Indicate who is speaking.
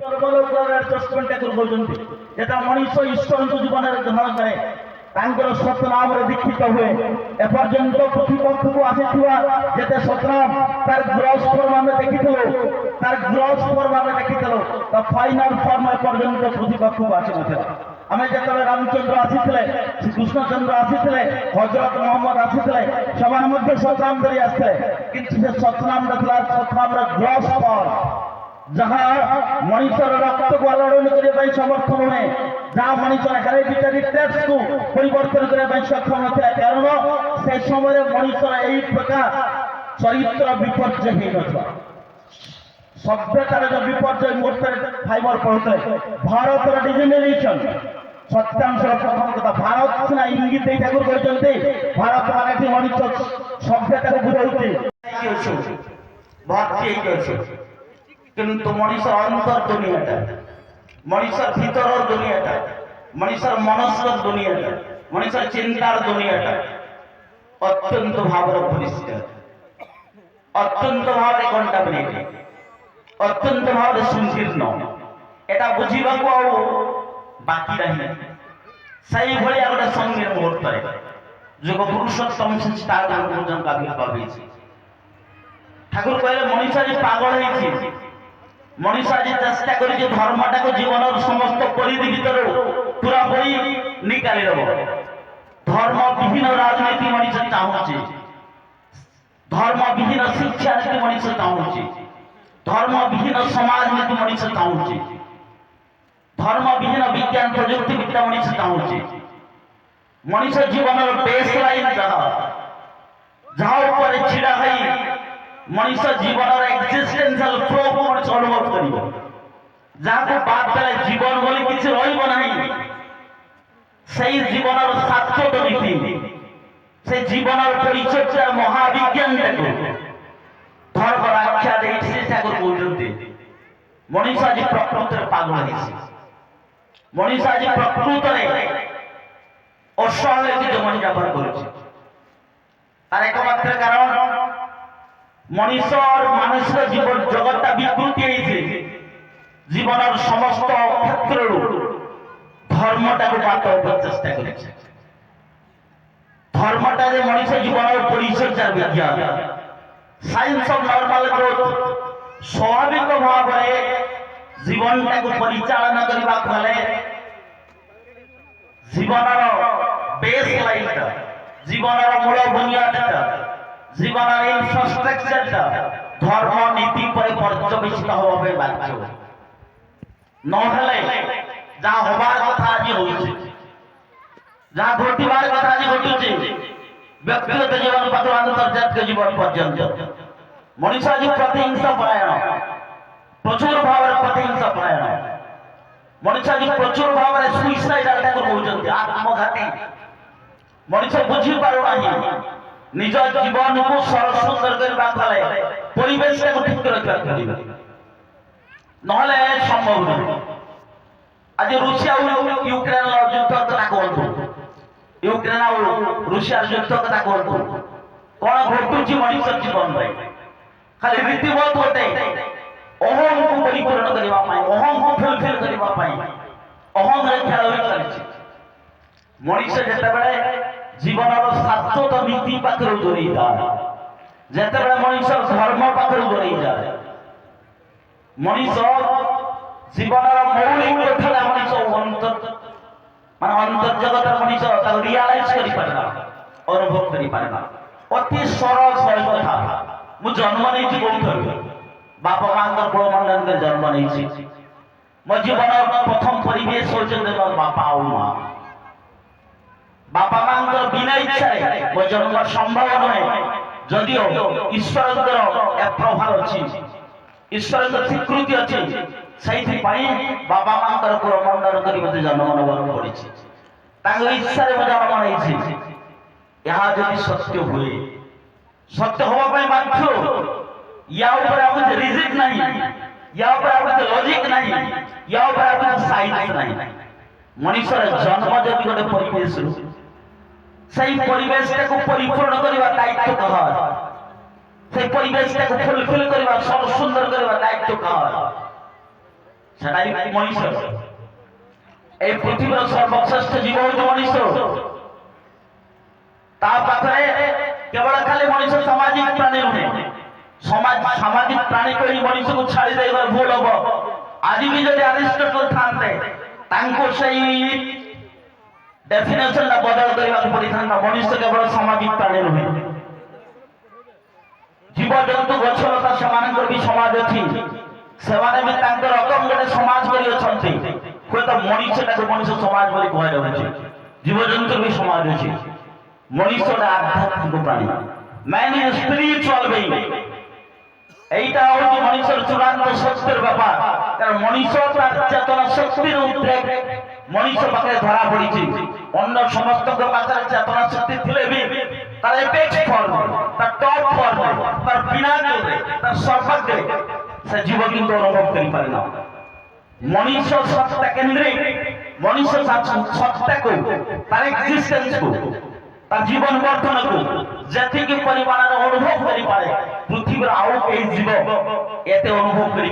Speaker 1: Adjustment କରୁଛନ୍ତି ଯେତେ ମଣିଷ ଈଶ୍ୱରଙ୍କୁ ଜୀବନରେ ଗ୍ରହଣ କରେ ତାଙ୍କର ସତନାମରେ ଦୀକ୍ଷିତ ହୁଏ। ଏପର୍ଯ୍ୟନ୍ତ ପୃଥିବୀ ପକ୍ଷକୁ ଆସିଥିବା ଯେତେ ସତନାମ ତାର ଗ୍ରସ୍ ଫର୍ମ ଆମେ ଦେଖିଥିଲୁ, ତାର ଗ୍ରସ୍ ଫର୍ମ ଆମେ ଦେଖିଥିଲୁ, ତ ଫାଇନାଲ ଫର୍ମ ଏପର୍ଯ୍ୟନ୍ତ ପୃଥିବୀ ପକ୍ଷକୁ ଆସିନଥିଲା। ଆମେ ଯେତେବେଳେ ରାମଚନ୍ଦ୍ର ଆସିଥିଲେ, କୃଷ୍ଣଚନ୍ଦ୍ର ଆସିଥିଲେ, ହଜରତ ମହମ୍ମଦ ଆସିଥିଲେ, ସେମାନେ ମଧ୍ୟ ସତନାମ ଧରି ଆସିଥିଲେ, କିନ୍ତୁ ସେ ସତନାମଟା ଥିଲା ସତନାମର ଗ୍ରସ୍ ଫର୍ମ, ଯାହା ମଣିଷର ରକ୍ତକୁ ଆଲୋଡ଼ନ କରିବା ପାଇଁ ସମର୍ଥ ନୁହେଁ, ଯାହା ମଣିଷର ହେରିଡିଟାରୀ ଟ୍ରେଟ୍ସକୁ ପରିବର୍ତ୍ତନ କରିବା ପାଇଁ ସକ୍ଷମ ନଥିଲା। କାରଣ ସେ ସମୟରେ ମଣିଷର ଏହି ପ୍ରକାର ଚରିତ୍ର ବିପର୍ଯ୍ୟୟ ହେଇନଥିଲା। ସଭ୍ୟତାର ଯୋଉ ବିପର୍ଯ୍ୟୟ ମୁହୂର୍ତ୍ତରେ ଫାଇବର ପଢୁଥିଲେ ଭାରତର ଡିଜେନେରେସନ ସତ୍ୟାଂଶର ପ୍ରଥମ କଥା। ଭାରତ ସିନା ଇଙ୍ଗିତ ଦେଇ ଠାକୁର କହିଛନ୍ତି ଭାରତ ମାନେ ଏଠି ମଣିଷ ସଭ୍ୟତାକୁ ବୁଝାଉଛି ଭର୍ତ୍ତି ହେଇକି ଅଛି, କିନ୍ତୁ ମଣିଷର ଅନ୍ତର ଦୁନିଆଟା, ମଣିଷର ଭିତର ଦୁନିଆଟା, ମଣିଷର ମନସ୍ର ଦୁନିଆଟା, ମଣିଷର ଚିନ୍ତାର ଦୁନିଆଟା ଅତ୍ୟନ୍ତ ଭାବରେ ପରିଷ୍କାର, ଅତ୍ୟନ୍ତ ଭାବରେ କଣ୍ଟାମିନେଟେଡ, ଅତ୍ୟନ୍ତ ଭାବରେ ସଂକୀର୍ଣ୍ଣ। এটা ବୁଝିବାକୁ ଆଉ ବାକି ନାହିଁ। ସେଇଭଳିଆ ଗୋଟେ ସଂଗୀତ ମୁହୂର୍ତ୍ତରେ ଯୁଗ ପୁରୁଷୋତ୍ତମ ଠାକୁର ଆବିର୍ଭାବ ହେଇଛି। ଠାକୁର କହିଲେ ମଣିଷ ଆଜି ପାଗଳ ହେଇଛି, ମଣିଷ ଆଜି ଚେଷ୍ଟା କରିଛି ଧର୍ମଟାକୁ ଜୀବନର ସମସ୍ତ ପରିଧି ଭିତରୁ ପୁରାପୁରି ନିକାଲି ଦେବ। ଧର୍ମ ବିହୀନ ରାଜନୀତି ମଣିଷ ଚାହୁଁଛି, ଧର୍ମ ବିହୀନ ଶିକ୍ଷାନୀତି ମଣିଷ ଚାହୁଁଛି, ଧର୍ମ ବିହୀନ ସମାଜ ନୀତି ମଣିଷ ଚାହୁଁଛି, ଧର୍ମ ବିହୀନ ବିଜ୍ଞାନ ପ୍ରଯୁକ୍ତି ବିଦ୍ୟା ମଣିଷ ଚାହୁଁଛି। ମଣିଷ ଜୀବନର ବେସ୍ ଲାଇନ୍ ଯାହା ଉପରେ ଛିଡ଼ା ହୋଇ ମଣିଷ ଜୀବନର ଏକ୍ସିଷ୍ଟେନ୍ସିଆଲ ଫ୍ଲୋକୁ ମଣିଷ ଅନୁଭବ କରିବ, ଯାହାକୁ ବାଦ ଦେଲେ ଜୀବନ ବୋଲି କିଛି ରହିବ ନାହିଁ। ସେଇ ଜୀବନର ଶାଶ୍ୱତ ନୀତି, ସେ ଜୀବନର ପରିଚର୍ଯା ମହାବିଜ୍ଞାନଟାକୁ ଧର୍ମର ଆଖ୍ୟା ଦେଇଛି। ସେ ଠାକୁର କହୁଛନ୍ତି ମଣିଷ ଆଜି ପ୍ରକୃତରେ ପାଗଳ ହେଇଛି, ମଣିଷ ଆଜି ପ୍ରକୃତରେ ଅସହାୟ ଜୀବନଯାପନ କରୁଛି। ତାର একমাত্র কারণ মনুষ্যর মানসিক জীবন জগৎটা বিকৃতি হয়েছে। জীবনের সমস্ত ক্ষেত্র ধর্মটাকে বাদ দেওয়ার চেষ্টা করেছে। ধর্মটা যে মনুষ্য জীবনের পরিচর্যার বিজ্ঞান, সায়েন্স অফ নর্মাল গ্রোথ, স্বাভাবিক ভাবে জীবনটাকে পরিচালনা করা ফলে জীবনের বেস লাইনটা, জীবনের মূল বুনিয়াদটা, জীবনের ইনফ্রাস্ট্রাকচারটা ধর্ম নীতি পরে পর্যবেসিত হবে বাধ্য। নহলে যা হবার কথা আজ হচ্ছে, যা ঘটিবার কথা আজ ঘটুছে, ব্যক্তিগত জীবন পাত্র আন্তর্জাতিক জীবন পর্যন্ত মনুষ্য আজ প্রতিহিংসা পরায়ণ, প্রচুর ভাবে প্রতিহিংসা পরায়ণ। মনুষ্য আজ প্রচুর ভাবে সুইসাইডাল ঠাকুর কହୁଛନ୍ତି আত্মঘাতী। মনুষ্য বুঝি পারু ନାହିଁ নিজ জীবনକୁ সুন্দর କରିବା ফলে পরিবেশটাকে ঠিক রক্ষা করিবে, নহলে সম্ভব নয়। আজ রুষিয়া ইউক্রেন যুদ্ধ কথা কুহতু, ইউক্রেন আর রুষিয়ার যুদ্ধ কথা কুহতু, কোন ঘটুছি মনুষ্য জীবনে? খালি রীতিমত গোটে অহংକୁ পরিপূর্ণ করা, অহংକୁ ফুলফিল করা, অহংরে খেলা হয়ে চালিছে। মনুষ্য যেতবে জীবনের শাশ্বত নীতি পাখে দূরেই যায়, যেতবে মনুষ্য ধর্ম পাখে দূরেই যায়, মনুষ্য জীবনের মৌলিক কথাটা মনুষ্য মানে অন্তর্জগতের মনুষ্য তাকে রিয়ালাইজ করি পারে না, অনুভব করি পারে না। অতি সরল সরল কথা। মু জন্ম নেইছি কোথায়? বাপা মাঙ্কর গোমণ্ডলকে জন্ম নেইছি। মো জীবনের প্রথম পরিবেশ হচ্ছেন বাপা ও মা। বাপা মাঙ্কর বিনা ইচ্ছায় মো জন্ম সম্ভব নয়, যদিও ঈশ্বরଙ୍କର প্রভাব ଅଛି, ঈশ্বরଙ୍କ স্বীকৃতি ଅଛି। সেইଥିପାଇଁ ବାପା ମାଙ୍କର ଗୋମଣ୍ଡଳ କରି ମୋତେ ଜନ୍ମ ନେବାକୁ ପଡ଼ିଛି। ତାଙ୍କ ଇଚ୍ଛାରେ ମୁଁ ଜନ୍ମ ନେଇଛି। ଏହା ଯଦି ସତ୍ୟ ହୁଏ, ସତ୍ୟ ହେବା ପାଇଁ ବାଧ୍ୟ। या ऊपर आप कुछ रिजिक नहीं, या ऊपर आप कुछ लॉजिक नहीं, या ऊपर आप कुछ साइंस नहीं। मनुष्यर जन्म जदि गोटे परिवेश সেই পরিবেশটাকে পরিপূর্ণ করিবা দায়িত্ব কার? সেই পরিবেশটাকে ফুলফিল করিবা, সুন্দর করিবা দায়িত্ব কার? সেটাই মনুষ্য। এই পৃথিবীর সর্বশ্রেষ্ঠ জীব হচ্ছে মনুষ্য। তা পাখে কেবল খালি মনুষ্য সামাজিক প্রাণী নুহে, সামাজিক প্রাণী কই মনুষ্যକୁ ଛାଡ଼ି ଦେବା ଭୁଲ ହବ। ଆଜି ବି ଯଦି ଆରିଷ୍ଟଟଲ ଥାନ୍ତେ ତାଙ୍କୁ ସେଇ ଡେଫିନେସନଟା ବଦଳ କରିବାକୁ ପଡ଼ିଥାନ୍ତା। ମଣିଷ କେବଳ ସାମାଜିକ ପ୍ରାଣୀ ନୁହେଁ, ଜୀବଜନ୍ତୁ ଗଛଲତା ସେମାନଙ୍କର ବି ସମାଜ ଅଛି। ସେମାନେ ବି ତାଙ୍କ ରକମ ଗୋଟେ ସମାଜ କରି ଅଛନ୍ତି। ହୁଏତ ମଣିଷଟାକୁ ମଣିଷ ସମାଜ ବୋଲି କୁହାଯାଉଛି, ଜୀବଜନ୍ତୁର ବି ସମାଜ ଅଛି। ମଣିଷ ଗୋଟେ ଆଧ୍ୟାତ୍ମିକ ପ୍ରାଣୀ, ମ୍ୟାନ୍ ଇଜ ସ୍ପିରିଚୁଆଲ ବିଇଂ। এইটা হচ্ছে মনুষ্যের চূড়ান্ত সত্যের ব্যাপার। কারণ মনুষ্য তার চেতনা শক্তির উদ্রেক মনুষ্য পাখে ধরা পড়িছে। অন্য সমস্ত পাখে চেতনা শক্তি ଥିଲେ ବି তার এপেক্স ফর্ম, তার টপ ফর্ম, তার পিনাকলে, তার সর্বাগ্রে সে জীব কিন্তু অনুভব করিপারে না। মনুষ্য সত্তা কেন্দ্রিক, মনুষ্য সত্তাকে তার এক্সিস্টেন্সকে, তার জীবন গঠনকে যেତିকি পরিমাণରେ অনুভব করিপারে পৃথিবীর আউ কেହି জীব এতে অনুভব করি